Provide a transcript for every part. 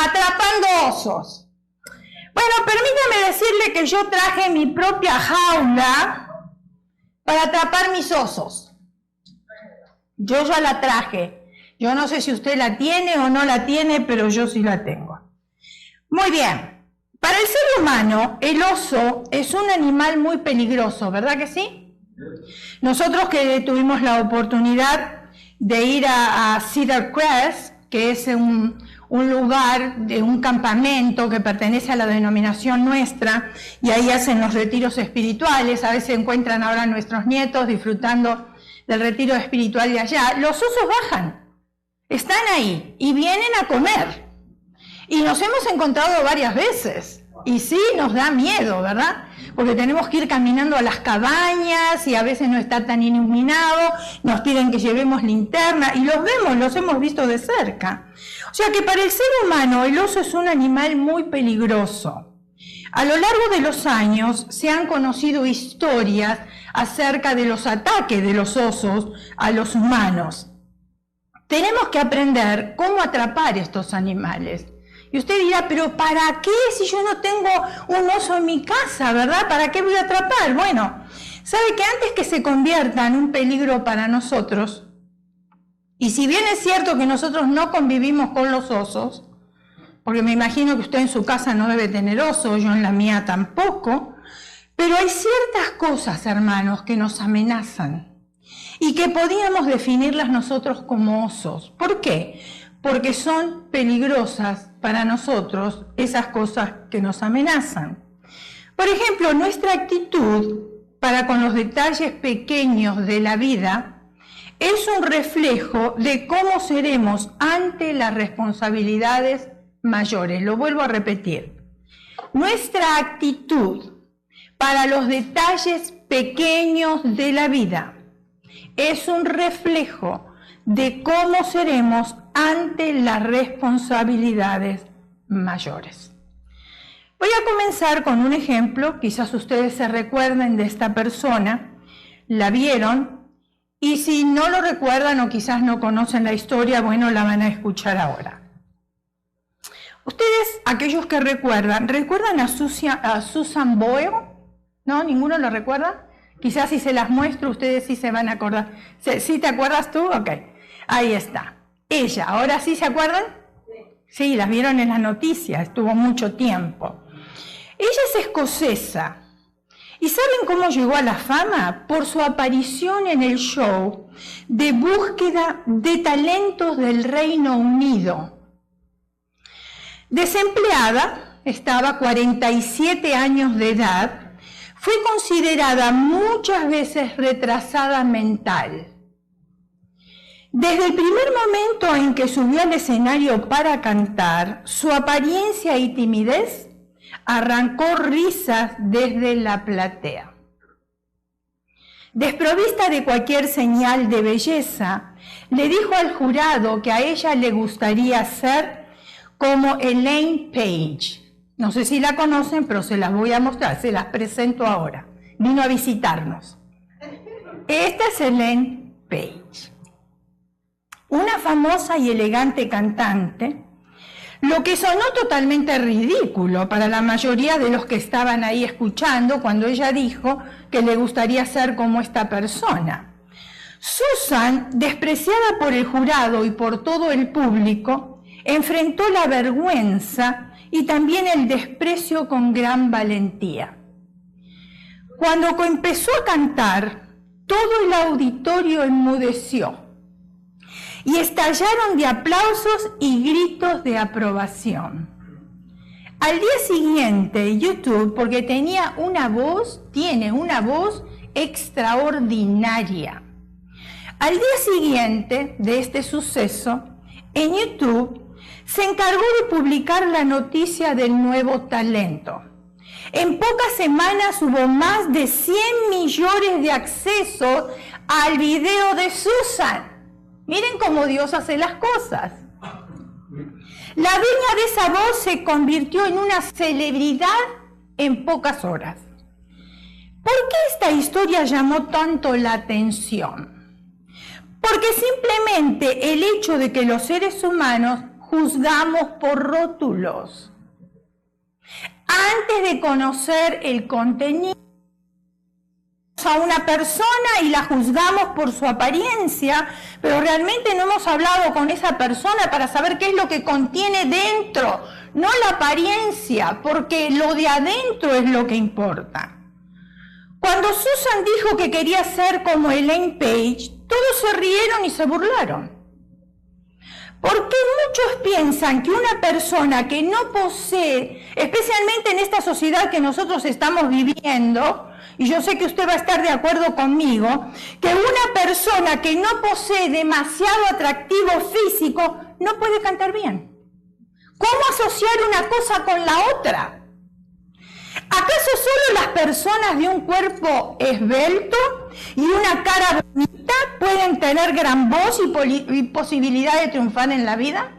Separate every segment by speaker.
Speaker 1: atrapando osos. Bueno, permítame decirle que yo traje mi propia jaula para atrapar mis osos. Yo ya la traje. Yo no sé si usted la tiene o no la tiene, pero yo sí la tengo. Muy bien. Para el ser humano, el oso es un animal muy peligroso, ¿verdad que sí? Nosotros que tuvimos la oportunidad de ir a Cedar Crest, que es un lugar, un campamento que pertenece a la denominación nuestra, y ahí hacen los retiros espirituales. A veces encuentran ahora a nuestros nietos disfrutando del retiro espiritual de allá. Los osos bajan, están ahí y vienen a comer. Y nos hemos encontrado varias veces. Y sí, nos da miedo, ¿verdad? Porque tenemos que ir caminando a las cabañas y a veces no está tan iluminado, nos piden que llevemos linterna y los vemos, los hemos visto de cerca. O sea que para el ser humano el oso es un animal muy peligroso. A lo largo de los años se han conocido historias acerca de los ataques de los osos a los humanos. Tenemos que aprender cómo atrapar estos animales. Y usted dirá, pero ¿para qué si yo no tengo un oso en mi casa, verdad? ¿Para qué voy a atrapar? Bueno, sabe que antes que se convierta en un peligro para nosotros, y si bien es cierto que nosotros no convivimos con los osos, porque me imagino que usted en su casa no debe tener oso, yo en la mía tampoco, pero hay ciertas cosas, hermanos, que nos amenazan y que podíamos definirlas nosotros como osos. ¿Por qué? Porque son peligrosas para nosotros esas cosas que nos amenazan. Por ejemplo, nuestra actitud para con los detalles pequeños de la vida es un reflejo de cómo seremos ante las responsabilidades mayores. Lo vuelvo a repetir. Nuestra actitud para los detalles pequeños de la vida es un reflejo de cómo seremos ante las responsabilidades mayores. Voy a comenzar con un ejemplo, quizás ustedes se recuerden de esta persona, la vieron, y si no lo recuerdan o quizás no conocen la historia, bueno, la van a escuchar ahora. Ustedes, aquellos que ¿recuerdan a Susan Boyle? ¿No? ¿Ninguno lo recuerda? Quizás si se las muestro, ustedes sí se van a acordar. ¿Sí te acuerdas tú? Ok. Ahí está. Ella, ¿ahora sí se acuerdan? Sí, las vieron en las noticias, estuvo mucho tiempo. Ella es escocesa. ¿Y saben cómo llegó a la fama? Por su aparición en el show de búsqueda de talentos del Reino Unido. Desempleada, estaba 47 años de edad, fue considerada muchas veces retrasada mental. Desde el primer momento en que subió al escenario para cantar, su apariencia y timidez arrancó risas desde la platea. Desprovista de cualquier señal de belleza, le dijo al jurado que a ella le gustaría ser como Elaine Paige. No sé si la conocen, pero se las voy a mostrar, se las presento ahora. Vino a visitarnos. Esta es Elaine Paige, una famosa y elegante cantante, lo que sonó totalmente ridículo para la mayoría de los que estaban ahí escuchando cuando ella dijo que le gustaría ser como esta persona. Susan, despreciada por el jurado y por todo el público, enfrentó la vergüenza y también el desprecio con gran valentía. Cuando empezó a cantar, todo el auditorio enmudeció y estallaron de aplausos y gritos de aprobación. Al día siguiente, YouTube, porque tiene una voz extraordinaria. Al día siguiente de este suceso, en YouTube se encargó de publicar la noticia del nuevo talento. En pocas semanas hubo más de 100 millones de accesos al video de Susan. Miren cómo Dios hace las cosas. La dueña de esa voz se convirtió en una celebridad en pocas horas. ¿Por qué esta historia llamó tanto la atención? Porque simplemente el hecho de que los seres humanos juzgamos por rótulos. Antes de conocer el contenido a una persona y la juzgamos por su apariencia, pero realmente no hemos hablado con esa persona para saber qué es lo que contiene dentro, no la apariencia, porque lo de adentro es lo que importa. Cuando Susan dijo que quería ser como Elaine Page, todos se rieron y se burlaron. Porque muchos piensan que una persona que no posee, especialmente en esta sociedad que nosotros estamos viviendo, y yo sé que usted va a estar de acuerdo conmigo, que una persona que no posee demasiado atractivo físico no puede cantar bien. ¿Cómo asociar una cosa con la otra? ¿Acaso solo las personas de un cuerpo esbelto y una cara bonita pueden tener gran voz y posibilidad de triunfar en la vida?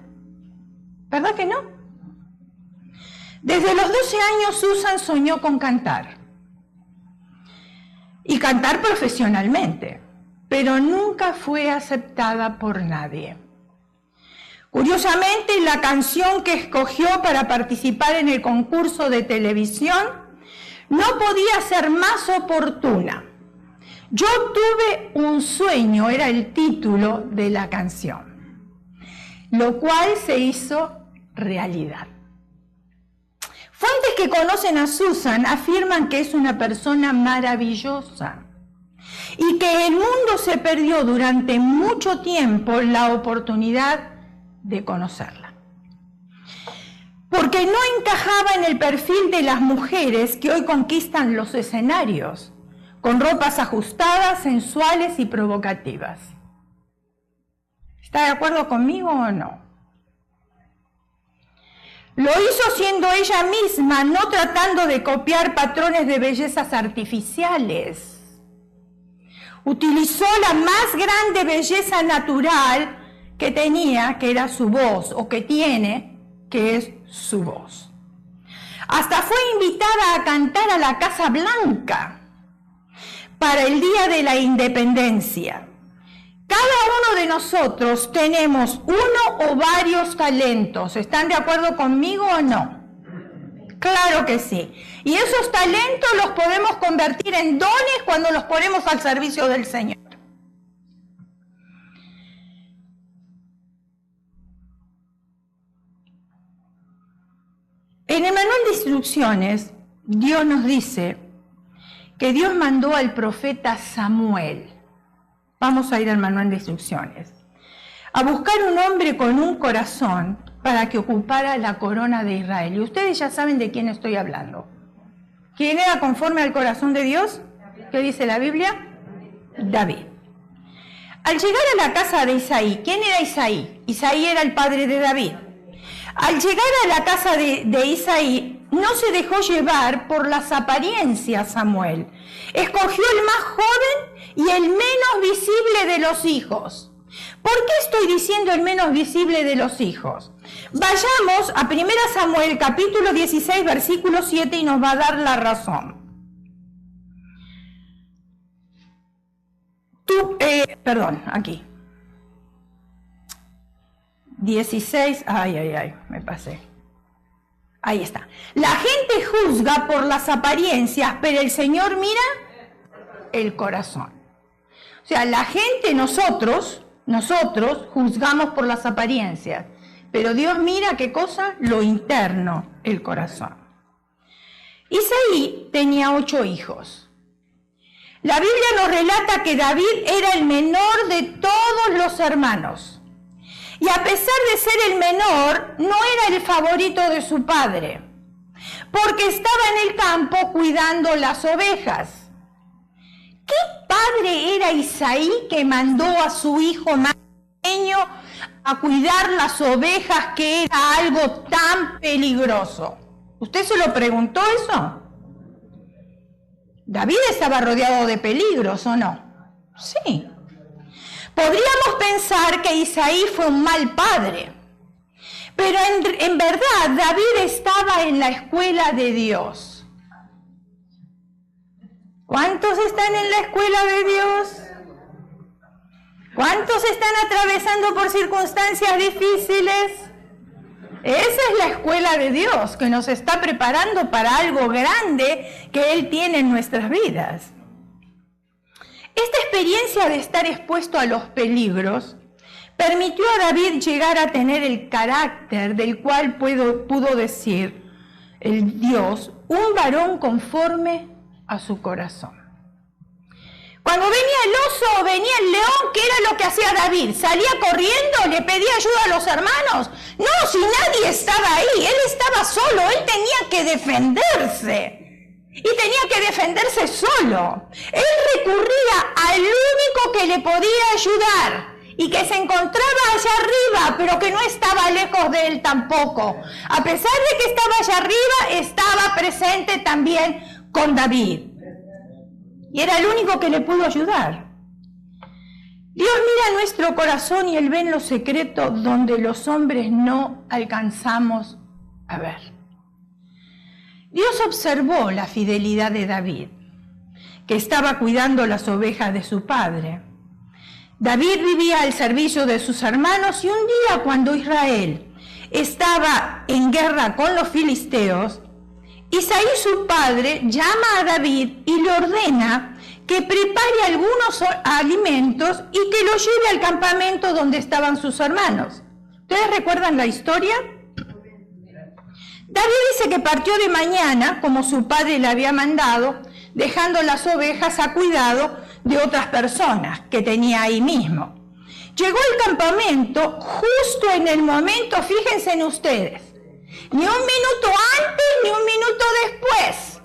Speaker 1: ¿Verdad que no? Desde los 12 años Susan soñó con cantar. Y cantar profesionalmente, pero nunca fue aceptada por nadie. Curiosamente, la canción que escogió para participar en el concurso de televisión no podía ser más oportuna. Yo tuve un sueño, era el título de la canción, lo cual se hizo realidad. Fuentes que conocen a Susan afirman que es una persona maravillosa y que el mundo se perdió durante mucho tiempo la oportunidad de conocerla. Porque no encajaba en el perfil de las mujeres que hoy conquistan los escenarios, con ropas ajustadas, sensuales y provocativas. ¿Está de acuerdo conmigo o no? Lo hizo siendo ella misma, no tratando de copiar patrones de bellezas artificiales. Utilizó la más grande belleza natural que tenía, que era su voz, o que tiene, que es su voz. Hasta fue invitada a cantar a la Casa Blanca para el Día de la Independencia. Cada uno de nosotros tenemos uno o varios talentos. ¿Están de acuerdo conmigo o no? Claro que sí. Y esos talentos los podemos convertir en dones cuando los ponemos al servicio del Señor. En el manual de instrucciones, Dios nos dice que Dios mandó al profeta Samuel. Vamos a ir al manual de instrucciones. A buscar un hombre con un corazón para que ocupara la corona de Israel. Y ustedes ya saben de quién estoy hablando. ¿Quién era conforme al corazón de Dios? ¿Qué dice la Biblia? David. Al llegar a la casa de Isaí, ¿quién era Isaí? Isaí era el padre de David. Al llegar a la casa de Isaí, no se dejó llevar por las apariencias Samuel. Escogió el más joven y el menos visible de los hijos. ¿Por qué estoy diciendo el menos visible de los hijos? Vayamos a 1 Samuel capítulo 16, versículo 7 y nos va a dar la razón. Aquí. 16, me pasé. Ahí está. La gente juzga por las apariencias, pero el Señor mira el corazón. O sea, la gente, nosotros juzgamos por las apariencias, pero Dios mira ¿qué cosa? Lo interno, el corazón. Isaí tenía 8 hijos. La Biblia nos relata que David era el menor de todos los hermanos. Y a pesar de ser el menor, no era el favorito de su padre, porque estaba en el campo cuidando las ovejas. ¿Qué padre era Isaí que mandó a su hijo más pequeño a cuidar las ovejas, que era algo tan peligroso? ¿Usted se lo preguntó eso? David estaba rodeado de peligros, ¿o no? Sí. Podríamos pensar que Isaí fue un mal padre, pero en verdad David estaba en la escuela de Dios. ¿Cuántos están en la escuela de Dios? ¿Cuántos están atravesando por circunstancias difíciles? Esa es la escuela de Dios que nos está preparando para algo grande que Él tiene en nuestras vidas. Esta experiencia de estar expuesto a los peligros permitió a David llegar a tener el carácter del cual pudo decir el Dios, un varón conforme a su corazón. Cuando venía el oso, venía el león, ¿qué era lo que hacía David? ¿Salía corriendo? ¿Le pedía ayuda a los hermanos? No, si nadie estaba ahí, él estaba solo, él tenía que defenderse. Y tenía que defenderse solo. Él recurría al único que le podía ayudar y que se encontraba allá arriba, pero que no estaba lejos de él tampoco. A pesar de que estaba allá arriba, estaba presente también con David. Y era el único que le pudo ayudar. Dios mira nuestro corazón y Él ve en lo secreto donde los hombres no alcanzamos a ver. Dios observó la fidelidad de David, que estaba cuidando las ovejas de su padre. David vivía al servicio de sus hermanos y un día cuando Israel estaba en guerra con los filisteos, Isaí, su padre, llama a David y le ordena que prepare algunos alimentos y que los lleve al campamento donde estaban sus hermanos. ¿Ustedes recuerdan la historia? David dice que partió de mañana, como su padre le había mandado, dejando las ovejas a cuidado de otras personas que tenía ahí mismo. Llegó al campamento justo en el momento, fíjense en ustedes, ni un minuto antes ni un minuto después.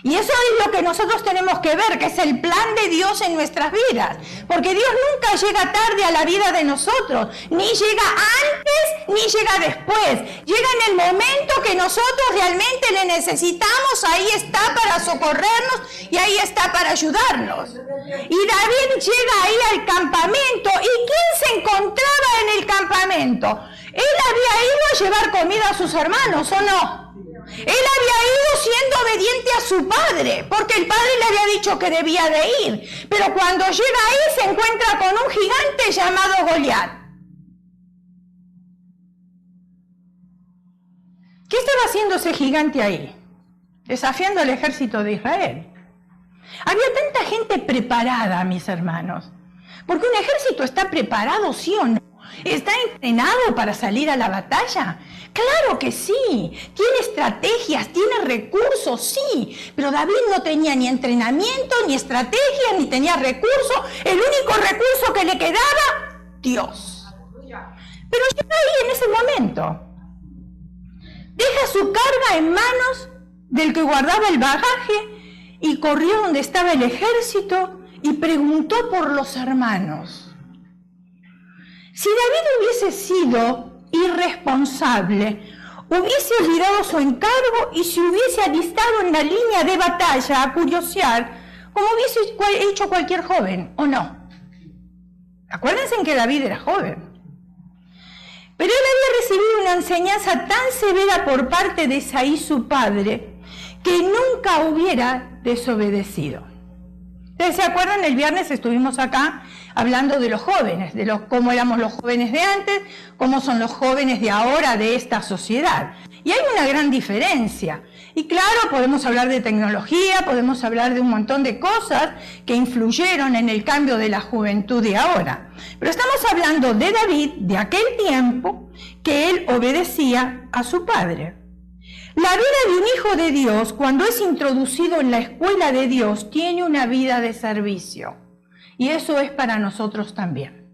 Speaker 1: Y eso es lo que nosotros tenemos que ver, que es el plan de Dios en nuestras vidas. Porque Dios nunca llega tarde a la vida de nosotros, ni llega antes ni llega después. Llega en el momento que nosotros realmente le necesitamos, ahí está para socorrernos y ahí está para ayudarnos. Y David llega ahí al campamento. ¿Y quién se encontraba en el campamento? Él había ido a llevar comida a sus hermanos, ¿o no? Él había ido siendo obediente a su padre, porque el padre le había dicho que debía de ir. Pero cuando llega ahí se encuentra con un gigante llamado Goliat. ¿Qué estaba haciendo ese gigante ahí? Desafiando al ejército de Israel. Había tanta gente preparada, mis hermanos. Porque un ejército está preparado, ¿sí o no? ¿Está entrenado para salir a la batalla? Claro que sí, tiene estrategias, tiene recursos, sí, pero David no tenía ni entrenamiento, ni estrategia, ni tenía recursos. El único recurso que le quedaba, Dios. Pero llega ahí en ese momento. Deja su carga en manos del que guardaba el bagaje y corrió donde estaba el ejército y preguntó por los hermanos. Si David hubiese sido irresponsable, hubiese olvidado su encargo y se hubiese alistado en la línea de batalla a curiosear, como hubiese hecho cualquier joven, ¿o no? Acuérdense en que David era joven. Pero él había recibido una enseñanza tan severa por parte de Isaí, su padre, que nunca hubiera desobedecido. ¿Ustedes se acuerdan? El viernes estuvimos acá hablando de los jóvenes, cómo éramos los jóvenes de antes, cómo son los jóvenes de ahora de esta sociedad. Y hay una gran diferencia. Y claro, podemos hablar de tecnología, podemos hablar de un montón de cosas que influyeron en el cambio de la juventud de ahora. Pero estamos hablando de David, de aquel tiempo, que él obedecía a su padre. La vida de un hijo de Dios, cuando es introducido en la escuela de Dios, tiene una vida de servicio. Y eso es para nosotros también.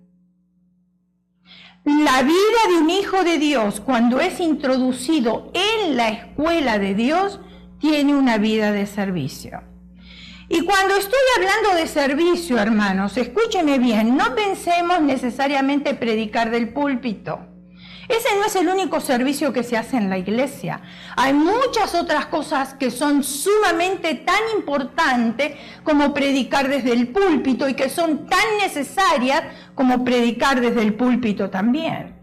Speaker 1: La vida de un hijo de Dios, cuando es introducido en la escuela de Dios, tiene una vida de servicio. Y cuando estoy hablando de servicio, hermanos, escúchenme bien, no pensemos necesariamente predicar del púlpito. Ese no es el único servicio que se hace en la iglesia. Hay muchas otras cosas que son sumamente tan importantes como predicar desde el púlpito y que son tan necesarias como predicar desde el púlpito también.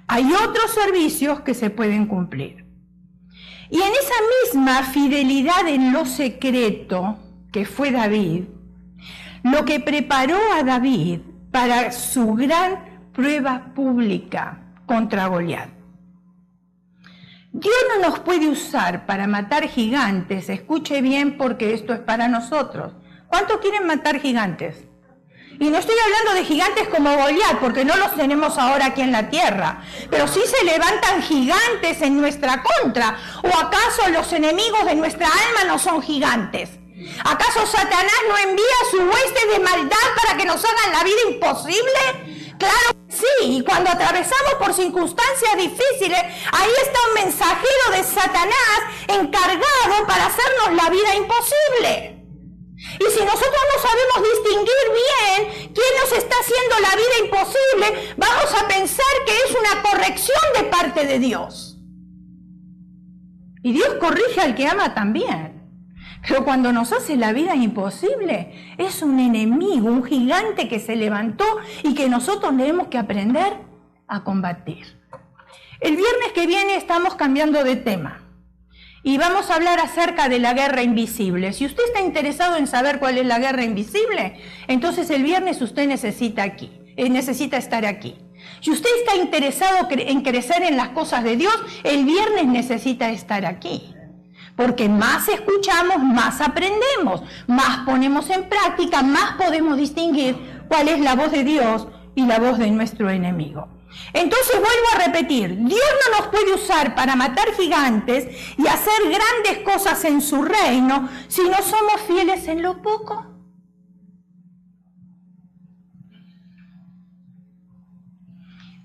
Speaker 1: Hay otros servicios que se pueden cumplir. Y en esa misma fidelidad en lo secreto que fue David, lo que preparó a David para su gran prueba pública contra Goliat. Dios no nos puede usar para matar gigantes. Escuche bien porque esto es para nosotros. ¿Cuántos quieren matar gigantes? Y no estoy hablando de gigantes como Goliat, porque no los tenemos ahora aquí en la tierra. Pero sí se levantan gigantes en nuestra contra. ¿O acaso los enemigos de nuestra alma no son gigantes? ¿Acaso Satanás no envía su hueste de maldad para que nos hagan la vida imposible? Claro que sí, y cuando atravesamos por circunstancias difíciles, ahí está un mensajero de Satanás encargado para hacernos la vida imposible. Y si nosotros no sabemos distinguir bien quién nos está haciendo la vida imposible, vamos a pensar que es una corrección de parte de Dios. Y Dios corrige al que ama también. Pero cuando nos hace la vida imposible, es un enemigo, un gigante que se levantó y que nosotros tenemos que aprender a combatir. El viernes que viene estamos cambiando de tema y vamos a hablar acerca de la guerra invisible. Si usted está interesado en saber cuál es la guerra invisible, entonces el viernes usted necesita estar aquí. Si usted está interesado en crecer en las cosas de Dios, el viernes necesita estar aquí. Porque más escuchamos, más aprendemos, más ponemos en práctica, más podemos distinguir cuál es la voz de Dios y la voz de nuestro enemigo. Entonces vuelvo a repetir, Dios no nos puede usar para matar gigantes y hacer grandes cosas en su reino si no somos fieles en lo poco.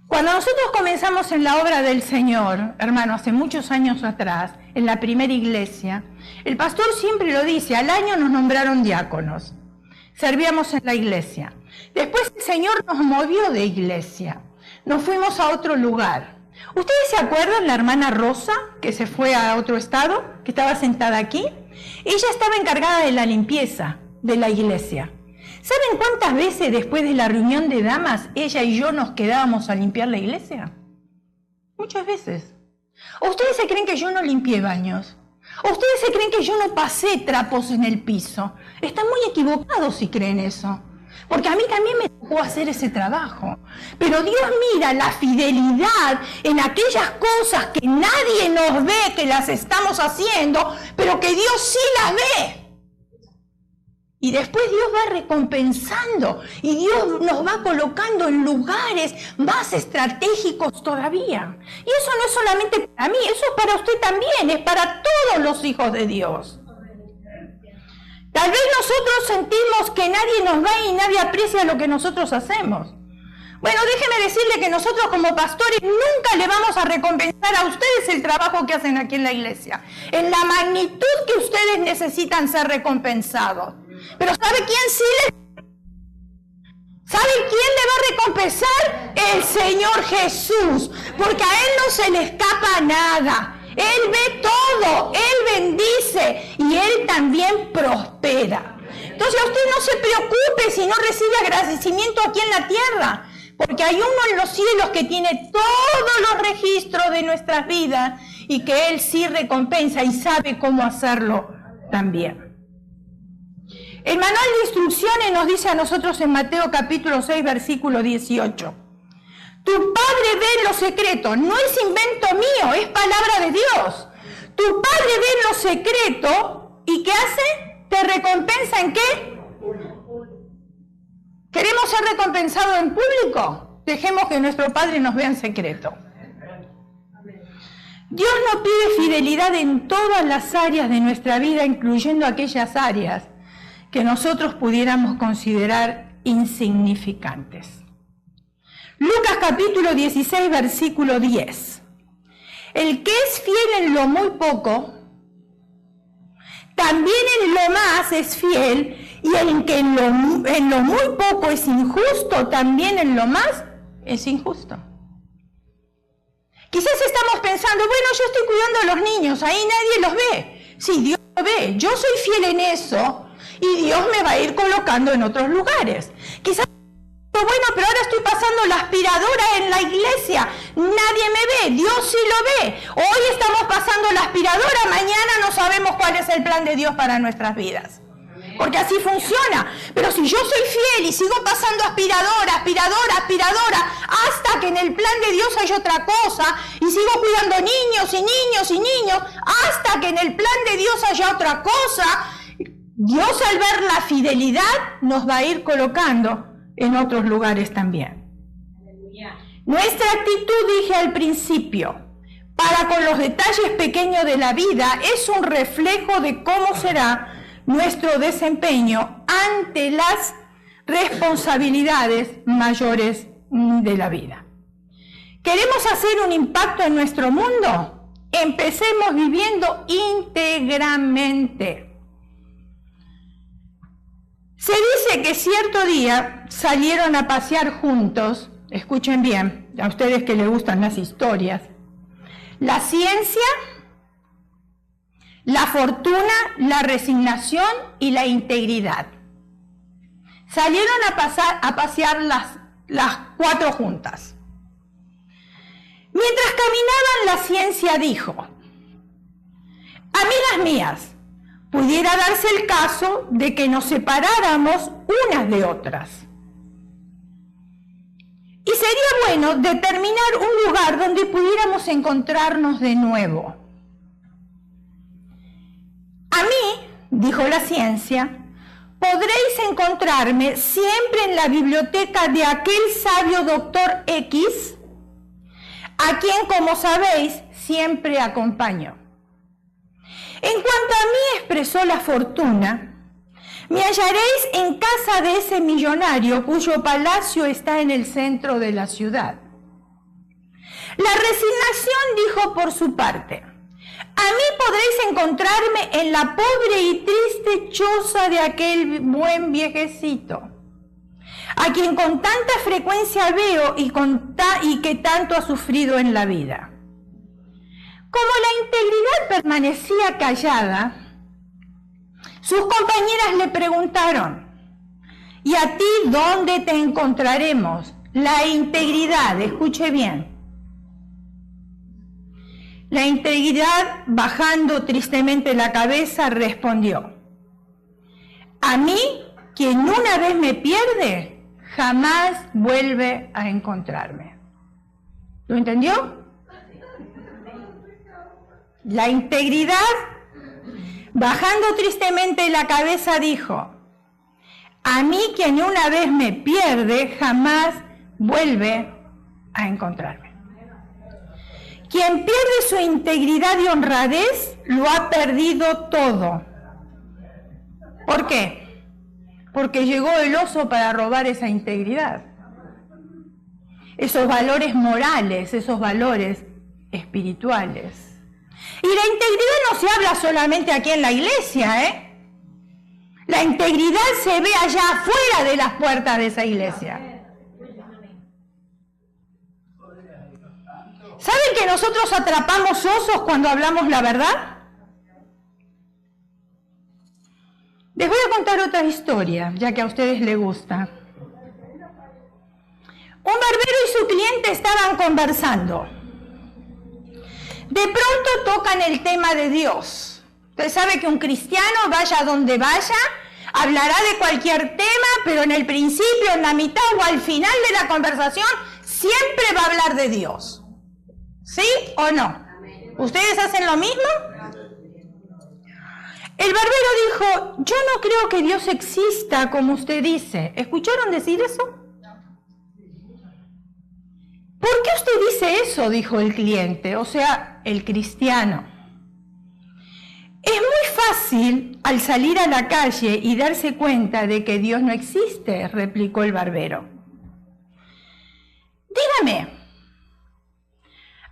Speaker 1: Cuando nosotros comenzamos en la obra del Señor, hermano, hace muchos años atrás, en la primera iglesia, el pastor siempre lo dice, al año nos nombraron diáconos, servíamos en la iglesia. Después el Señor nos movió de iglesia, nos fuimos a otro lugar. ¿Ustedes se acuerdan la hermana Rosa, que se fue a otro estado, que estaba sentada aquí? Ella estaba encargada de la limpieza de la iglesia. ¿Saben cuántas veces después de la reunión de damas ella y yo nos quedábamos a limpiar la iglesia? Muchas veces. ¿O ustedes se creen que yo no limpié baños? ¿O ustedes se creen que yo no pasé trapos en el piso? Están muy equivocados si creen eso. Porque a mí también me tocó hacer ese trabajo. Pero Dios mira la fidelidad en aquellas cosas que nadie nos ve que las estamos haciendo, pero que Dios sí las ve. Y después Dios va recompensando y Dios nos va colocando en lugares más estratégicos todavía. Y eso no es solamente para mí, eso es para usted también, es para todos los hijos de Dios. Tal vez nosotros sentimos que nadie nos ve y nadie aprecia lo que nosotros hacemos. Bueno, déjeme decirle que nosotros como pastores nunca le vamos a recompensar a ustedes el trabajo que hacen aquí en la iglesia, en la magnitud que ustedes necesitan ser recompensados. Pero ¿sabe quién sí ¿Sabe quién le va a recompensar? El Señor Jesús, porque a Él no se le escapa nada. Él ve todo, Él bendice y Él también prospera. Entonces usted no se preocupe si no recibe agradecimiento aquí en la tierra, porque hay uno en los cielos que tiene todos los registros de nuestras vidas y que Él sí recompensa y sabe cómo hacerlo también. El manual de instrucciones nos dice a nosotros en Mateo capítulo 6, versículo 18. Tu Padre ve en lo secreto, no es invento mío, es palabra de Dios. Tu Padre ve en lo secreto y ¿qué hace? ¿Te recompensa en qué? ¿Queremos ser recompensados en público? Dejemos que nuestro Padre nos vea en secreto. Dios nos pide fidelidad en todas las áreas de nuestra vida, incluyendo aquellas áreas que nosotros pudiéramos considerar insignificantes. Lucas capítulo 16, versículo 10. El que es fiel en lo muy poco, también en lo más es fiel, y el que en lo muy poco es injusto, también en lo más es injusto. Quizás estamos pensando, bueno, yo estoy cuidando a los niños, ahí nadie los ve. Sí, Dios lo ve, yo soy fiel en eso, y Dios me va a ir colocando en otros lugares. Quizás, bueno, pero ahora estoy pasando la aspiradora en la iglesia, nadie me ve, Dios sí lo ve. Hoy estamos pasando la aspiradora, mañana no sabemos cuál es el plan de Dios para nuestras vidas. Porque así funciona. Pero si yo soy fiel y sigo pasando aspiradora, hasta que en el plan de Dios hay otra cosa, y sigo cuidando niños, niños y niños y niños, hasta que en el plan de Dios haya otra cosa. Dios, al ver la fidelidad, nos va a ir colocando en otros lugares también. Aleluya. Nuestra actitud, dije al principio, para con los detalles pequeños de la vida, es un reflejo de cómo será nuestro desempeño ante las responsabilidades mayores de la vida. ¿Queremos hacer un impacto en nuestro mundo? Empecemos viviendo íntegramente. Se dice que cierto día salieron a pasear juntos, escuchen bien, a ustedes que les gustan las historias, la ciencia, la fortuna, la resignación y la integridad. Salieron a pasear las cuatro juntas. Mientras caminaban, la ciencia dijo: amigas mías, pudiera darse el caso de que nos separáramos unas de otras. Y sería bueno determinar un lugar donde pudiéramos encontrarnos de nuevo. A mí, dijo la ciencia, podréis encontrarme siempre en la biblioteca de aquel sabio doctor X, a quien, como sabéis, siempre acompaño. En cuanto a mí, expresó la fortuna, me hallaréis en casa de ese millonario cuyo palacio está en el centro de la ciudad. La resignación dijo por su parte: a mí podréis encontrarme en la pobre y triste choza de aquel buen viejecito, a quien con tanta frecuencia veo y que tanto ha sufrido en la vida. Como la integridad permanecía callada, sus compañeras le preguntaron: ¿y a ti dónde te encontraremos? La integridad, escuche bien. La integridad, bajando tristemente la cabeza, respondió: a mí, quien una vez me pierde, jamás vuelve a encontrarme. ¿Lo entendió? La integridad, bajando tristemente la cabeza, dijo: a mí, quien una vez me pierde, jamás vuelve a encontrarme. Quien pierde su integridad y honradez, lo ha perdido todo. ¿Por qué? Porque llegó el oso para robar esa integridad, esos valores morales, esos valores espirituales. Y la integridad no se habla solamente aquí en la iglesia, ¿eh? La integridad se ve allá afuera de las puertas de esa iglesia. ¿Saben que nosotros atrapamos osos cuando hablamos la verdad? Les voy a contar otra historia, ya que a ustedes les gusta. Un barbero y su cliente estaban conversando. De pronto tocan el tema de Dios. Usted sabe que un cristiano, vaya donde vaya, hablará de cualquier tema, pero en el principio, en la mitad o al final de la conversación, siempre va a hablar de Dios. ¿Sí o no? ¿Ustedes hacen lo mismo? El barbero dijo: yo no creo que Dios exista como usted dice. ¿Escucharon decir eso? ¿Por qué usted dice eso?, dijo el cliente, o sea, el cristiano. Es muy fácil al salir a la calle y darse cuenta de que Dios no existe, replicó el barbero. Dígame,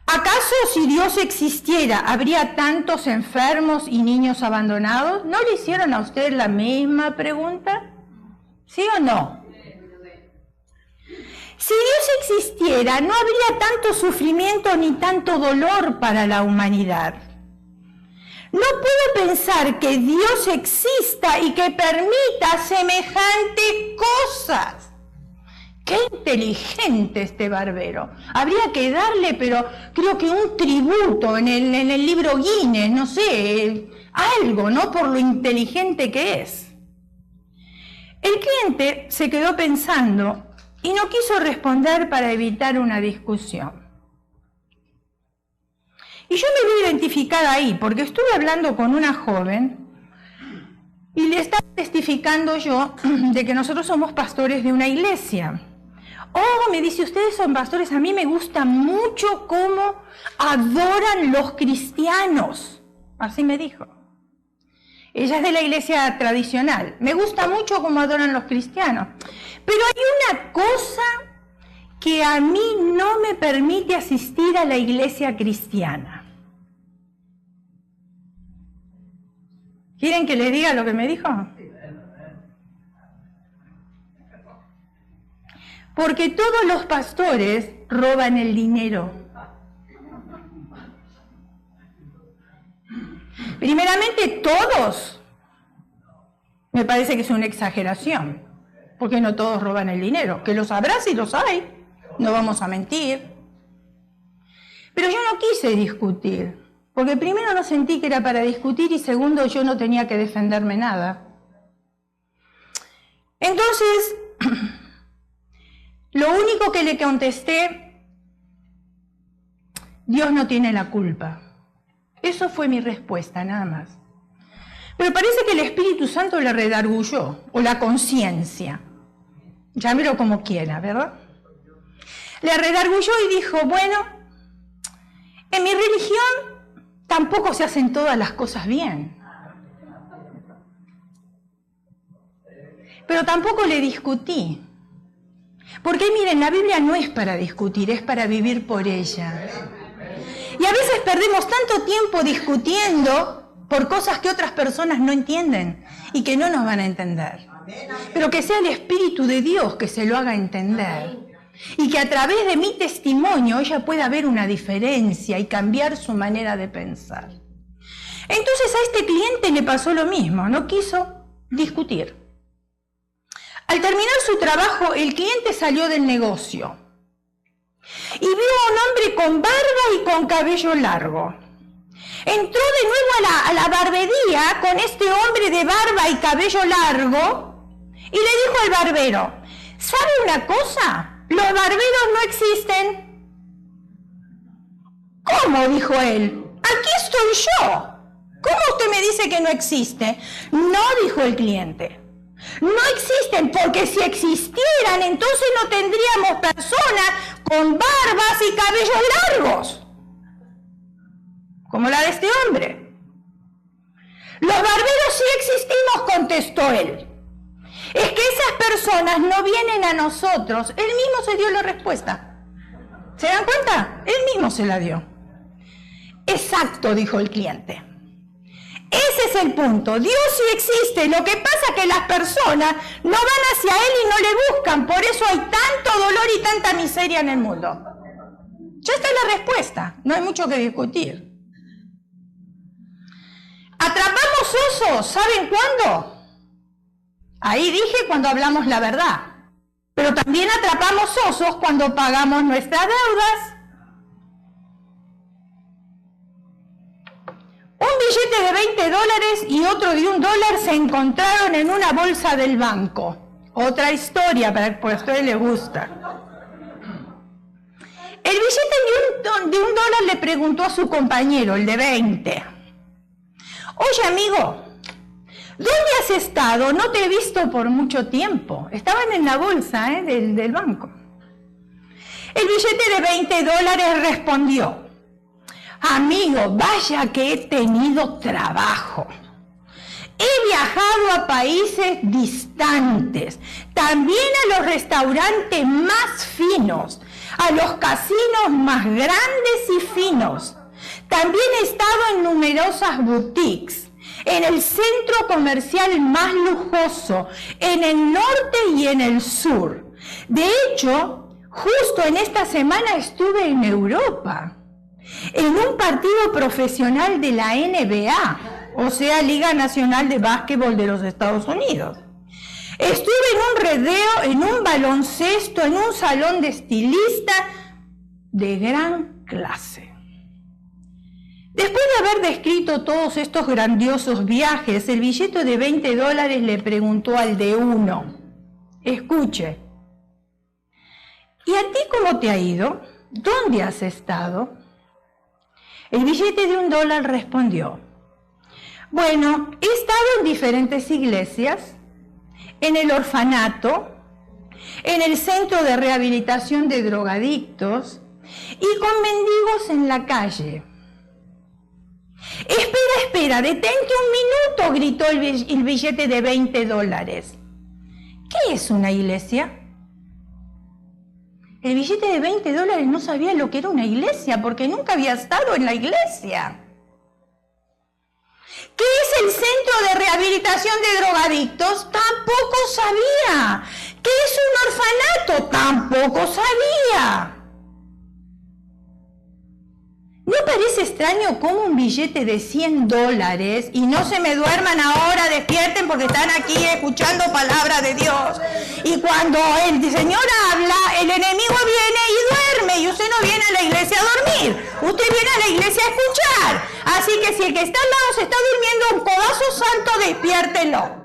Speaker 1: ¿acaso si Dios existiera habría tantos enfermos y niños abandonados? ¿No le hicieron a usted la misma pregunta? ¿Sí o no? Si Dios existiera, no habría tanto sufrimiento ni tanto dolor para la humanidad. No puedo pensar que Dios exista y que permita semejante cosas. ¡Qué inteligente este barbero! Habría que darle, pero creo que un tributo en el libro Guinness, no sé, algo, ¿no?, por lo inteligente que es. El cliente se quedó pensando y no quiso responder para evitar una discusión. Y yo me vi identificada ahí, porque estuve hablando con una joven y le estaba testificando yo de que nosotros somos pastores de una iglesia. Oh, me dice, ustedes son pastores, a mí me gusta mucho cómo adoran los cristianos. Así me dijo. Ella es de la iglesia tradicional. Me gusta mucho cómo adoran los cristianos. Pero hay una cosa que a mí no me permite asistir a la iglesia cristiana. ¿Quieren que les diga lo que me dijo? Porque todos los pastores roban el dinero. Primeramente, todos. Me parece que es una exageración, porque no todos roban el dinero. Que los habrá si los hay, no vamos a mentir. Pero yo no quise discutir, porque primero no sentí que era para discutir y segundo yo no tenía que defenderme nada. Entonces, lo único que le contesté, Dios no tiene la culpa. Eso fue mi respuesta, nada más. Pero parece que el Espíritu Santo le redargulló, o la conciencia. Llámelo como quiera, ¿verdad? Le redargulló y dijo, bueno, en mi religión tampoco se hacen todas las cosas bien. Pero tampoco le discutí. Porque miren, la Biblia no es para discutir, es para vivir por ella. Y a veces perdemos tanto tiempo discutiendo por cosas que otras personas no entienden y que no nos van a entender. Pero que sea el Espíritu de Dios que se lo haga entender. Y que a través de mi testimonio ella pueda ver una diferencia y cambiar su manera de pensar. Entonces a este cliente le pasó lo mismo, no quiso discutir. Al terminar su trabajo, el cliente salió del negocio y vio a un hombre con barba y con cabello largo. Entró de nuevo a la barbería con este hombre de barba y cabello largo y le dijo al barbero, ¿sabe una cosa? Los barberos no existen. ¿Cómo? Dijo él. Aquí estoy yo. ¿Cómo usted me dice que no existe? No, dijo el cliente. No existen, porque si existieran, entonces no tendríamos personas con barbas y cabellos largos, como la de este hombre. Los barberos sí existimos, contestó él. Es que esas personas no vienen a nosotros. Él mismo se dio la respuesta. ¿Se dan cuenta? Él mismo se la dio. Exacto, dijo el cliente. Ese es el punto. Dios sí existe. Lo que pasa es que las personas no van hacia Él y no le buscan. Por eso hay tanto dolor y tanta miseria en el mundo. Ya está la respuesta. No hay mucho que discutir. Atrapamos osos. ¿Saben cuándo? Ahí dije cuando hablamos la verdad. Pero también atrapamos osos cuando pagamos nuestras deudas. Un billete de $20 y otro de $1 se encontraron en una bolsa del banco. Otra historia, porque a ustedes les gusta. El billete de $1 le preguntó a su compañero, el de 20. Oye, amigo, ¿dónde has estado? No te he visto por mucho tiempo. Estaban en la bolsa del banco. El billete de $20 respondió, amigo, vaya que he tenido trabajo. He viajado a países distantes, también a los restaurantes más finos, a los casinos más grandes y finos. También he estado en numerosas boutiques, en el centro comercial más lujoso, en el norte y en el sur. De hecho, justo en esta semana estuve en Europa, en un partido profesional de la NBA, o sea, Liga Nacional de Básquetbol de los Estados Unidos. Estuve en un rodeo, en un baloncesto, en un salón de estilista de gran clase. Después de haber descrito todos estos grandiosos viajes, el billete de $20 le preguntó al de $1, escuche, ¿y a ti cómo te ha ido? ¿Dónde has estado? El billete de $1 respondió: bueno, he estado en diferentes iglesias, en el orfanato, en el centro de rehabilitación de drogadictos y con mendigos en la calle. Espera, detente un minuto, gritó el billete de $20. ¿Qué es una iglesia? El billete de $20 no sabía lo que era una iglesia porque nunca había estado en la iglesia. ¿Qué es el centro de rehabilitación de drogadictos? Tampoco sabía. ¿Qué es un orfanato? Tampoco sabía. ¿No parece extraño cómo un billete de $100, y no se me duerman ahora, despierten porque están aquí escuchando palabra de Dios, y cuando el Señor habla, el enemigo viene y duerme, y usted no viene a la iglesia a dormir, usted viene a la iglesia a escuchar? Así que si el que está al lado se está durmiendo, un codazo santo, despiértelo.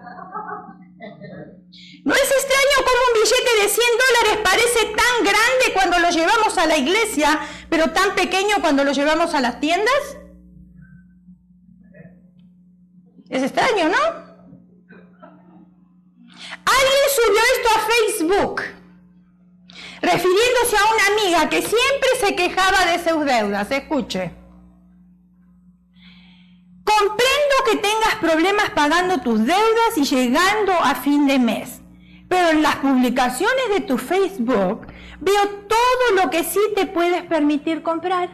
Speaker 1: ¿No es extraño cómo un billete de $100 parece tan grande cuando lo llevamos a la iglesia, pero tan pequeño cuando lo llevamos a las tiendas? Es extraño, ¿no? Alguien subió esto a Facebook, refiriéndose a una amiga que siempre se quejaba de sus deudas. Escuche. Comprendo que tengas problemas pagando tus deudas y llegando a fin de mes. Pero en las publicaciones de tu Facebook veo todo lo que sí te puedes permitir comprar.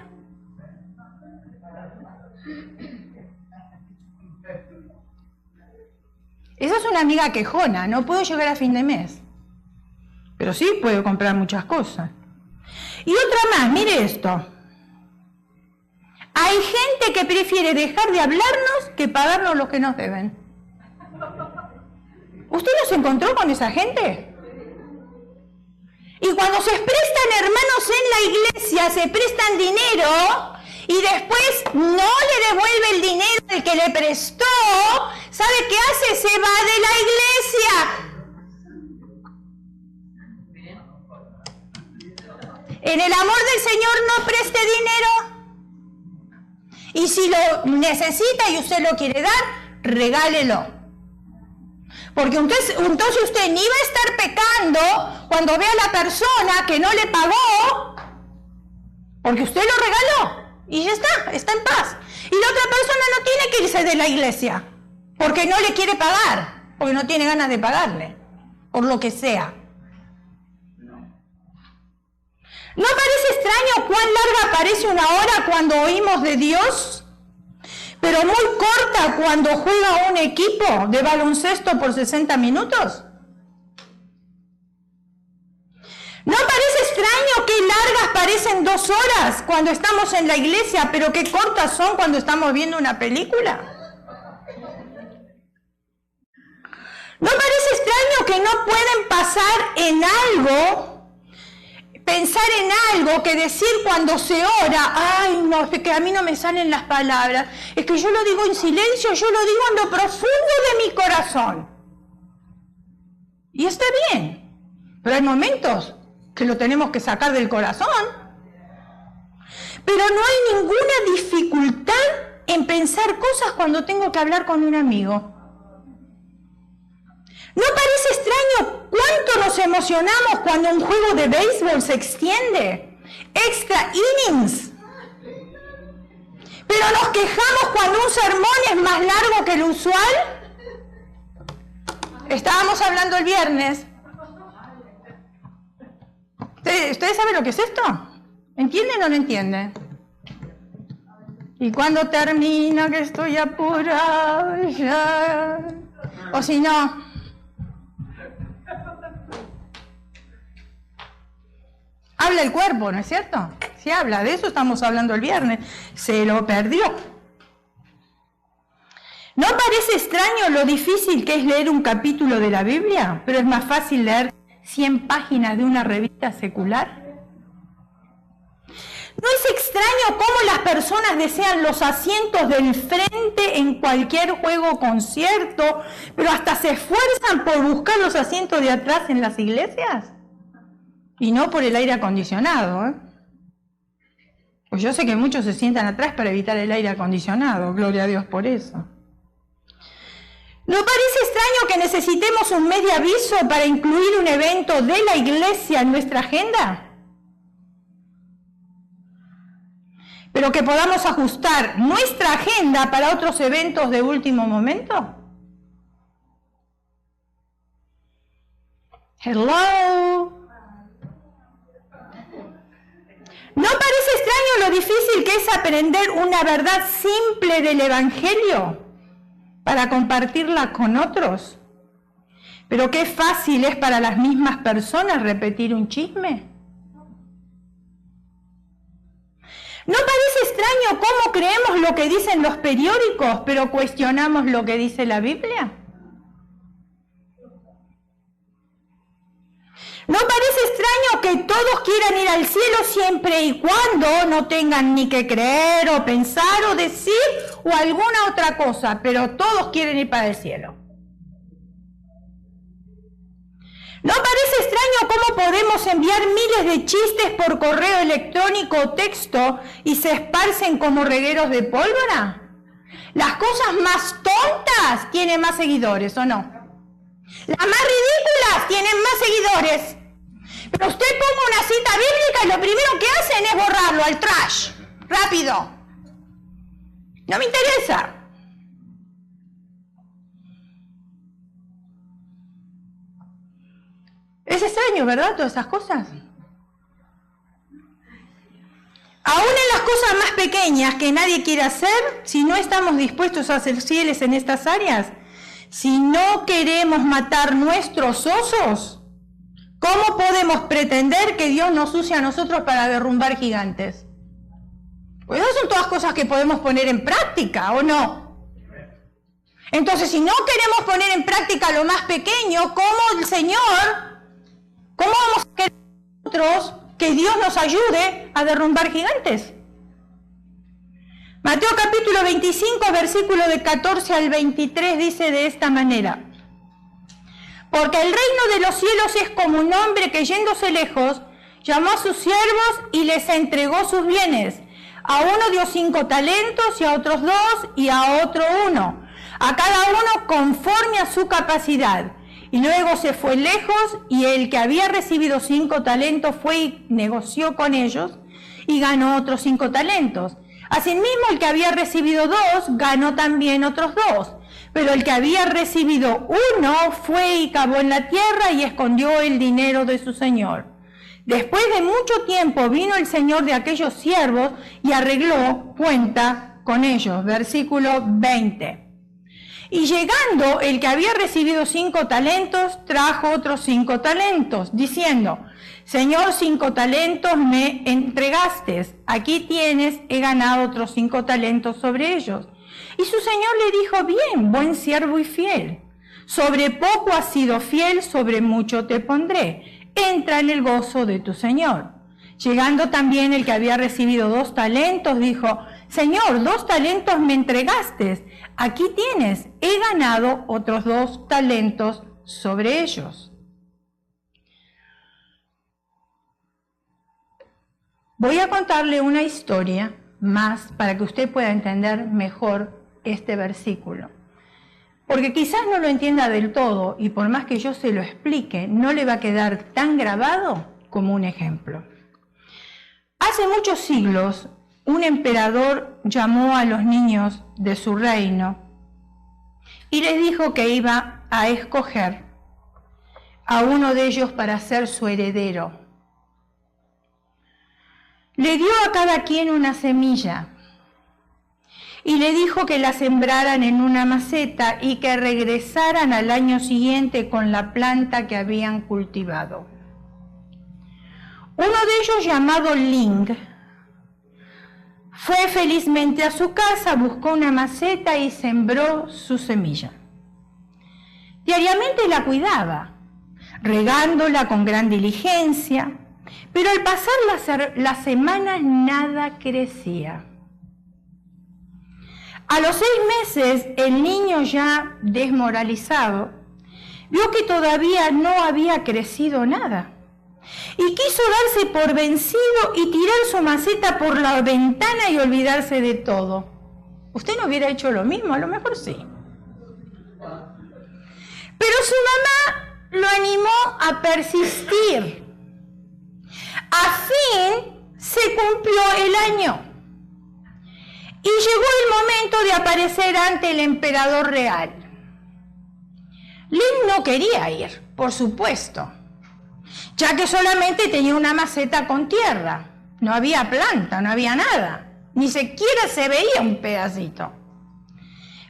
Speaker 1: Esa es una amiga quejona, no puedo llegar a fin de mes. Pero sí puedo comprar muchas cosas. Y otra más, mire esto. Hay gente que prefiere dejar de hablarnos que pagarnos lo que nos deben. ¿Usted no se encontró con esa gente? Y cuando se prestan hermanos en la iglesia, se prestan dinero y después no le devuelve el dinero al que le prestó, ¿sabe qué hace? Se va de la iglesia. En el amor del Señor no preste dinero. Y si lo necesita y usted lo quiere dar, regálelo. Porque entonces usted ni va a estar pecando cuando vea a la persona que no le pagó, porque usted lo regaló y ya está en paz. Y la otra persona no tiene que irse de la iglesia porque no le quiere pagar, porque no tiene ganas de pagarle, por lo que sea. ¿No parece extraño cuán larga parece una hora cuando oímos de Dios? Pero muy corta cuando juega un equipo de baloncesto por 60 minutos. ¿No parece extraño que largas parecen 2 horas cuando estamos en la iglesia, pero que cortas son cuando estamos viendo una película? ¿No parece extraño que no pueden pensar en algo que decir cuando se ora? Ay, no, es que a mí no me salen las palabras. Es que yo lo digo en silencio, yo lo digo en lo profundo de mi corazón. Y está bien, pero hay momentos que lo tenemos que sacar del corazón. Pero no hay ninguna dificultad en pensar cosas cuando tengo que hablar con un amigo. ¿No parece extraño cuánto nos emocionamos cuando un juego de béisbol se extiende? Extra innings. Pero nos quejamos cuando un sermón es más largo que el usual. Estábamos hablando el viernes. ¿Ustedes saben lo que es esto? ¿Entienden o no entienden? Y cuando termina que estoy apurado ya. O si no. Habla el cuerpo, ¿no es cierto? Si habla, de eso estamos hablando el viernes. Se lo perdió. ¿No parece extraño lo difícil que es leer un capítulo de la Biblia? Pero es más fácil leer 100 páginas de una revista secular. ¿No es extraño cómo las personas desean los asientos del frente en cualquier juego o concierto, pero hasta se esfuerzan por buscar los asientos de atrás en las iglesias? Y no por el aire acondicionado, ¿eh? Pues yo sé que muchos se sientan atrás para evitar el aire acondicionado, gloria a Dios por eso. ¿No parece extraño que necesitemos un mes de aviso para incluir un evento de la iglesia en nuestra agenda? Pero que podamos ajustar nuestra agenda para otros eventos de último momento. Hello. ¿No parece extraño lo difícil que es aprender una verdad simple del Evangelio para compartirla con otros? Pero qué fácil es para las mismas personas repetir un chisme. ¿No parece extraño cómo creemos lo que dicen los periódicos, pero cuestionamos lo que dice la Biblia? ¿No parece extraño que todos quieran ir al cielo siempre y cuando no tengan ni que creer o pensar o decir o alguna otra cosa, pero todos quieren ir para el cielo? ¿No parece extraño cómo podemos enviar miles de chistes por correo electrónico o texto y se esparcen como regueros de pólvora? Las cosas más tontas tienen más seguidores, ¿o no? Las más ridículas tienen más seguidores. Pero usted ponga una cita bíblica y lo primero que hacen es borrarlo al trash. Rápido. No me interesa. Es extraño, ¿verdad? Todas esas cosas. Aún en las cosas más pequeñas que nadie quiere hacer, si no estamos dispuestos a ser fieles en estas áreas, si no queremos matar nuestros osos, ¿cómo podemos pretender que Dios nos use a nosotros para derrumbar gigantes? Pues esas son todas cosas que podemos poner en práctica, ¿o no? Entonces, si no queremos poner en práctica lo más pequeño, ¿cómo vamos a querer nosotros que Dios nos ayude a derrumbar gigantes? Mateo capítulo 25, versículo de 14 al 23 dice de esta manera: porque el reino de los cielos es como un hombre que yéndose lejos, llamó a sus siervos y les entregó sus bienes. A uno dio 5 talentos y a otros 2 y a otro 1, a cada uno conforme a su capacidad. Y luego se fue lejos y el que había recibido 5 talentos fue y negoció con ellos y ganó otros 5 talentos. Asimismo, el que había recibido 2 ganó también otros 2. Pero el que había recibido 1 fue y cavó en la tierra y escondió el dinero de su señor. Después de mucho tiempo vino el señor de aquellos siervos y arregló cuenta con ellos. Versículo 20. Y llegando el que había recibido 5 talentos, trajo otros 5 talentos, diciendo: Señor, 5 talentos me entregaste, aquí tienes, he ganado otros 5 talentos sobre ellos. Y su señor le dijo: bien, buen siervo y fiel, sobre poco has sido fiel, sobre mucho te pondré, entra en el gozo de tu señor. Llegando también el que había recibido 2 talentos, dijo: Señor, 2 talentos me entregaste, aquí tienes, he ganado otros 2 talentos sobre ellos. Voy a contarle una historia más para que usted pueda entender mejor este versículo. Porque quizás no lo entienda del todo y por más que yo se lo explique, no le va a quedar tan grabado como un ejemplo. Hace muchos siglos, un emperador llamó a los niños de su reino y les dijo que iba a escoger a uno de ellos para ser su heredero. Le dio a cada quien una semilla y le dijo que la sembraran en una maceta y que regresaran al año siguiente con la planta que habían cultivado. Uno de ellos, llamado Ling, fue felizmente a su casa, buscó una maceta y sembró su semilla. Diariamente la cuidaba, regándola con gran diligencia, pero al pasar las semanas nada crecía. A los 6 meses, el niño, ya desmoralizado, vio que todavía no había crecido nada y quiso darse por vencido y tirar su maceta por la ventana y olvidarse de todo. ¿Usted no hubiera hecho lo mismo? A lo mejor sí. Pero su mamá lo animó a persistir. A fin se cumplió el año y llegó el momento de aparecer ante el emperador real. Lin no quería ir, por supuesto, ya que solamente tenía una maceta con tierra. No había planta, no había nada, ni siquiera se veía un pedacito.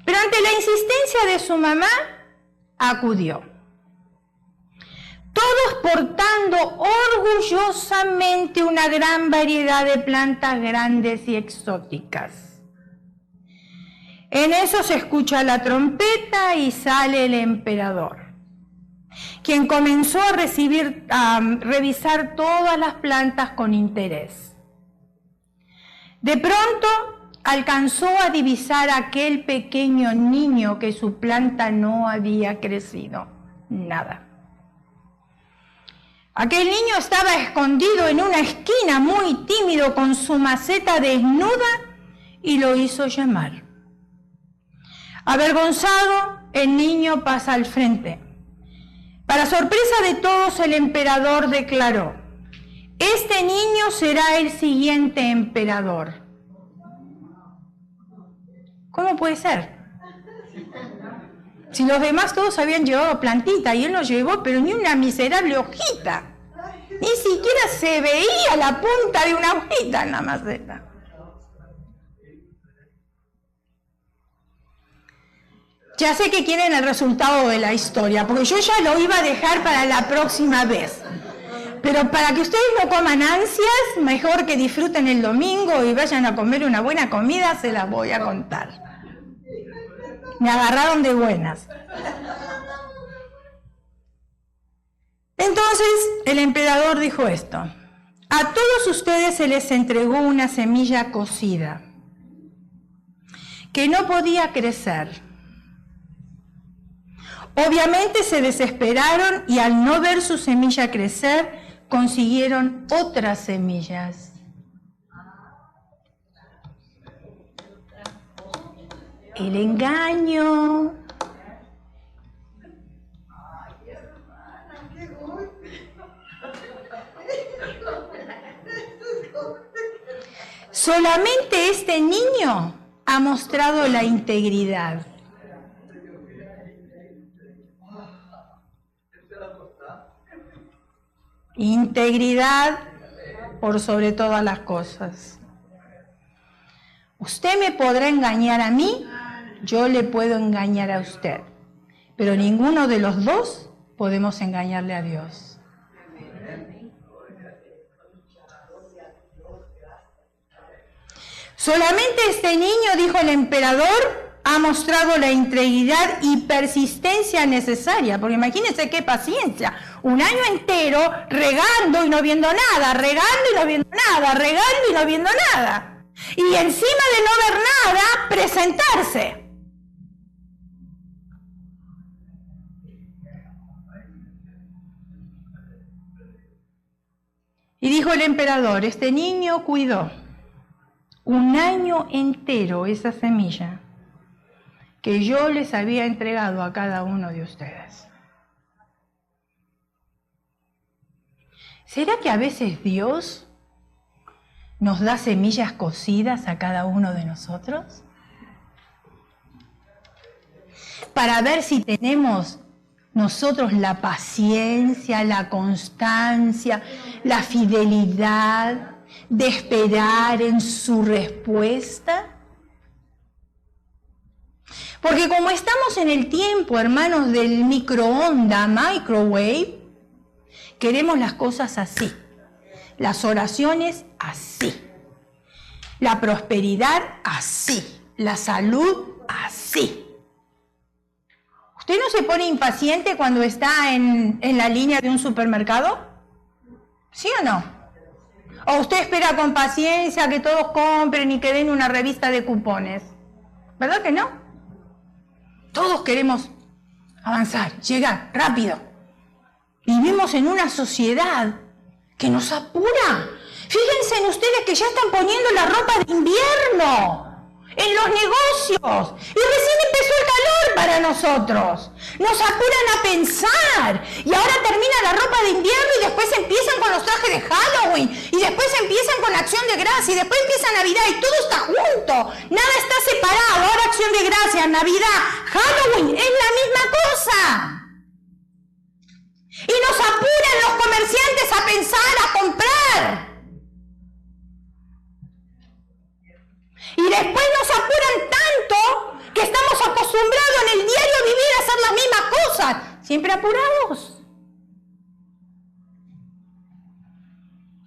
Speaker 1: Pero ante la insistencia de su mamá, acudió. Todos portando orgullosamente una gran variedad de plantas grandes y exóticas. En eso se escucha la trompeta y sale el emperador, quien comenzó a revisar todas las plantas con interés. De pronto alcanzó a divisar a aquel pequeño niño que su planta no había crecido nada. Aquel niño estaba escondido en una esquina muy tímido con su maceta desnuda y lo hizo llamar. Avergonzado, el niño pasa al frente. Para sorpresa de todos, el emperador declaró: este niño será el siguiente emperador. ¿Cómo puede ser? Si los demás todos habían llevado plantita y él no llevó, pero ni una miserable hojita. Ni siquiera se veía la punta de una hojita en la maceta. Ya sé que quieren el resultado de la historia, porque yo ya lo iba a dejar para la próxima vez. Pero para que ustedes no coman ansias, mejor que disfruten el domingo y vayan a comer una buena comida, se las voy a contar. Me agarraron de buenas. Entonces el emperador dijo esto: a todos ustedes se les entregó una semilla cocida, que no podía crecer. Obviamente se desesperaron y al no ver su semilla crecer, consiguieron otras semillas. El engaño. Solamente este niño ha mostrado la integridad. Integridad por sobre todas las cosas. Usted me podrá engañar a mí, yo le puedo engañar a usted, pero ninguno de los dos podemos engañarle a Dios. Solamente este niño, dijo el emperador, ha mostrado la integridad y persistencia necesaria, porque imagínense qué paciencia, un año entero regando y no viendo nada, regando y no viendo nada, regando y no viendo nada, y encima de no ver nada, presentarse. Y dijo el emperador: este niño cuidó un año entero esa semilla que yo les había entregado a cada uno de ustedes. ¿Será que a veces Dios nos da semillas cocidas a cada uno de nosotros? Para ver si tenemos nosotros la paciencia, la constancia, la fidelidad de esperar en su respuesta. Porque como estamos en el tiempo, hermanos, del microondas, microwave, queremos las cosas así, las oraciones así, la prosperidad así, la salud así. ¿Usted no se pone impaciente cuando está en la línea de un supermercado? ¿Sí o no? ¿O usted espera con paciencia que todos compren y que den una revista de cupones? ¿Verdad que no? Todos queremos avanzar, llegar rápido. Vivimos en una sociedad que nos apura. Fíjense en ustedes que ya están poniendo la ropa de invierno en los negocios. Y recién empezó el calor para nosotros. Nos apuran a pensar. Y ahora termina la ropa de invierno y después empiezan con los trajes de Halloween. Y después empiezan con Acción de Gracia. Y después empieza Navidad y todo está junto. Nada está separado. Ahora Acción de Gracia, Navidad, Halloween, es la misma cosa. Y nos apuran los comerciantes a pensar, a comprar. Y después nos apuran tanto que estamos acostumbrados en el diario vivir a hacer las mismas cosas. Siempre apurados.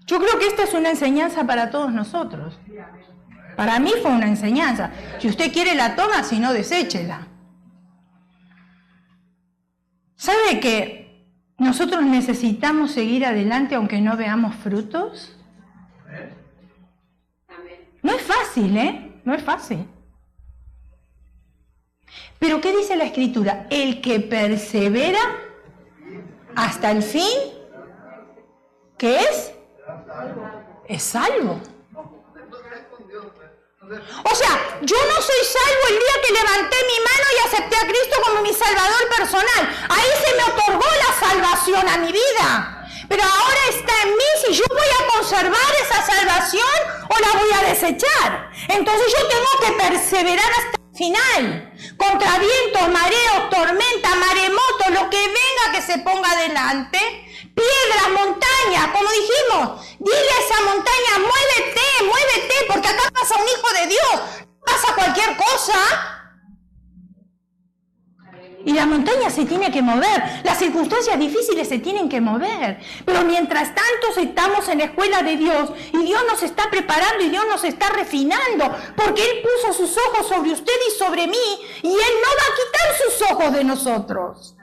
Speaker 1: Yo creo que esta es una enseñanza para todos nosotros. Para mí fue una enseñanza. Si usted quiere la toma, si no, deséchela. ¿Sabe que nosotros necesitamos seguir adelante aunque no veamos frutos? No es fácil, ¿eh? No es fácil. Pero ¿qué dice la Escritura? El que persevera hasta el fin, ¿qué es? Es salvo. O sea, yo no soy salvo el día que levanté mi mano y acepté a Cristo como mi Salvador personal. Ahí se me otorgó la salvación a mi vida. Pero ahora está en mí si yo voy a conservar esa salvación o la voy a desechar. Entonces yo tengo que perseverar hasta el final. Contra vientos, mareos, tormenta, maremoto, lo que venga que se ponga adelante. Piedras, montañas, como dijimos, dile a esa montaña, muévete, muévete, porque acá pasa un hijo de Dios, pasa cualquier cosa. Y la montaña se tiene que mover, las circunstancias difíciles se tienen que mover. Pero mientras tanto estamos en la escuela de Dios y Dios nos está preparando y Dios nos está refinando, porque Él puso sus ojos sobre usted y sobre mí y Él no va a quitar sus ojos de nosotros.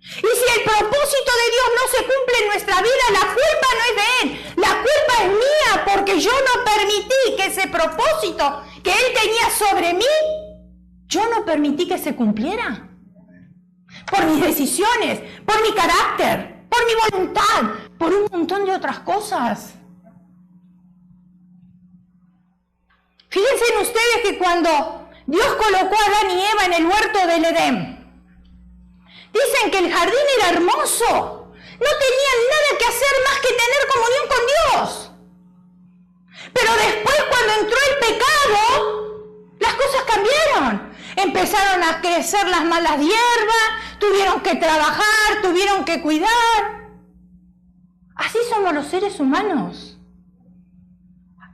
Speaker 1: Y si el propósito de Dios no se cumple en nuestra vida, la culpa no es de Él, la culpa es mía, porque yo no permití que ese propósito que Él tenía sobre mí, yo no permití que se cumpliera. Por mis decisiones, por mi carácter, por mi voluntad, por un montón de otras cosas. Fíjense en ustedes que cuando Dios colocó a Adán y Eva en el huerto del Edén, dicen que el jardín era hermoso. No tenían nada que hacer más que tener comunión con Dios. Pero después, cuando entró el pecado, las cosas cambiaron. Empezaron a crecer las malas hierbas, tuvieron que trabajar, tuvieron que cuidar. Así somos los seres humanos.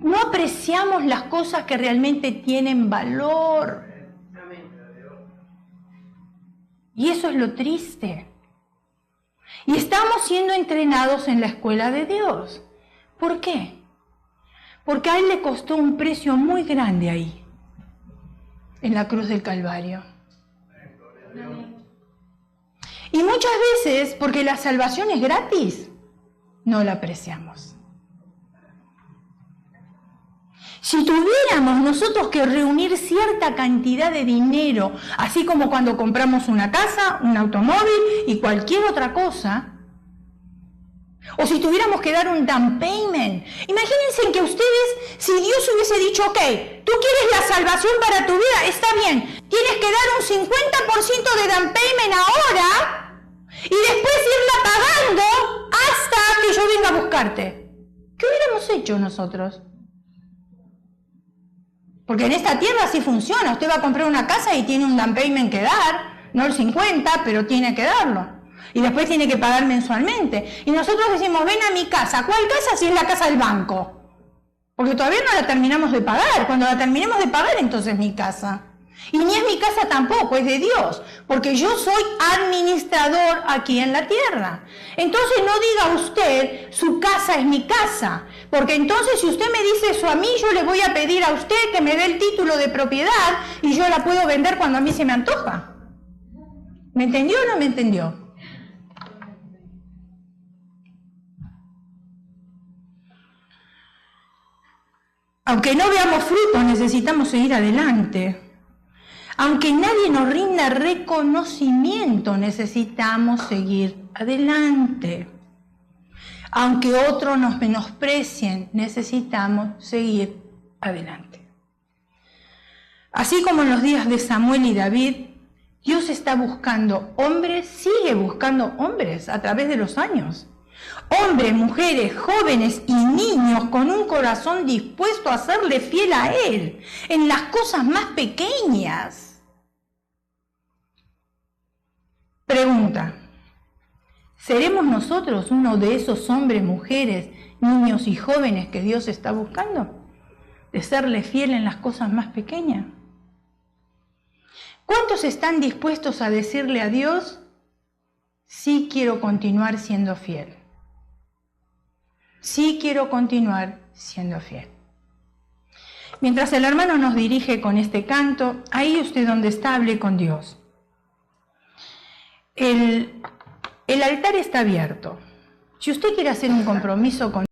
Speaker 1: No apreciamos las cosas que realmente tienen valor. Y eso es lo triste. Y estamos siendo entrenados en la escuela de Dios. ¿Por qué? Porque a Él le costó un precio muy grande ahí, en la cruz del Calvario. Y muchas veces, porque la salvación es gratis, no la apreciamos. Si tuviéramos nosotros que reunir cierta cantidad de dinero, así como cuando compramos una casa, un automóvil y cualquier otra cosa, o si tuviéramos que dar un down payment, imagínense que ustedes, si Dios hubiese dicho, ok, tú quieres la salvación para tu vida, está bien, tienes que dar un 50% de down payment ahora y después irla pagando hasta que yo venga a buscarte. ¿Qué hubiéramos hecho nosotros? Porque en esta tierra así funciona. Usted va a comprar una casa y tiene un down payment que dar, no el 50, pero tiene que darlo. Y después tiene que pagar mensualmente. Y nosotros decimos, ven a mi casa. ¿Cuál casa? Si es la casa del banco. Porque todavía no la terminamos de pagar. Cuando la terminemos de pagar, entonces es mi casa. Y ni es mi casa tampoco, es de Dios. Porque yo soy administrador aquí en la tierra. Entonces no diga usted, su casa es mi casa. Porque entonces si usted me dice eso a mí, yo le voy a pedir a usted que me dé el título de propiedad y yo la puedo vender cuando a mí se me antoja. ¿Me entendió o no me entendió? Aunque no veamos frutos, necesitamos seguir adelante. Aunque nadie nos rinda reconocimiento, necesitamos seguir adelante. Aunque otros nos menosprecien, necesitamos seguir adelante. Así como en los días de Samuel y David, Dios está buscando hombres, sigue buscando hombres a través de los años. Hombres, mujeres, jóvenes y niños con un corazón dispuesto a serle fiel a Él en las cosas más pequeñas. Pregunta: ¿seremos nosotros uno de esos hombres, mujeres, niños y jóvenes que Dios está buscando? De serle fiel en las cosas más pequeñas. ¿Cuántos están dispuestos a decirle a Dios: sí quiero continuar siendo fiel? Sí quiero continuar siendo fiel. Mientras el hermano nos dirige con este canto, ahí usted donde está, hable con Dios. El altar está abierto. Si usted quiere hacer un compromiso con